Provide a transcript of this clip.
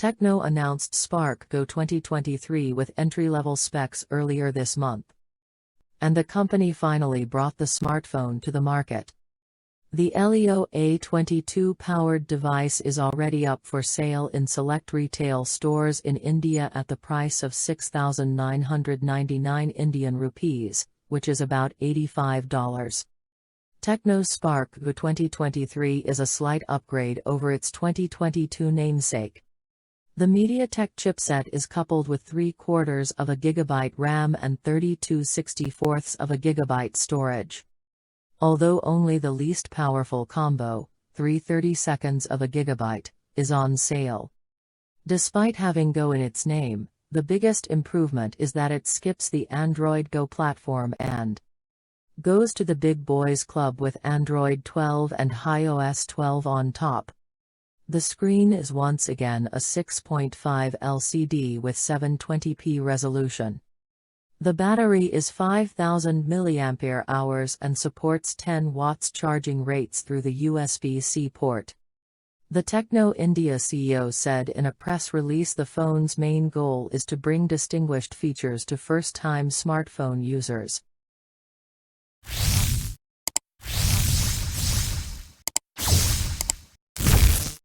Tecno announced Spark Go 2023 with entry-level specs earlier this month. And the company finally brought the smartphone to the market. The Helio A22-powered device is already up for sale in select retail stores in India at the price of 6,999 Indian rupees, which is about $85. Tecno's Spark Go 2023 is a slight upgrade over its 2022 namesake. The MediaTek chipset is coupled with 3/4 of a gigabyte RAM and 32/64 of a gigabyte storage. Although only the least powerful combo, 3/32 of a gigabyte, is on sale. Despite having Go in its name, the biggest improvement is that it skips the Android Go platform and goes to the big boys club with Android 12 and iOS 12 on top. The screen is once again a 6.5 LCD with 720p resolution. The battery is 5,000 mAh and supports 10 watts charging rates through the USB-C port. The Tecno India CEO said in a press release the phone's main goal is to bring distinguished features to first-time smartphone users.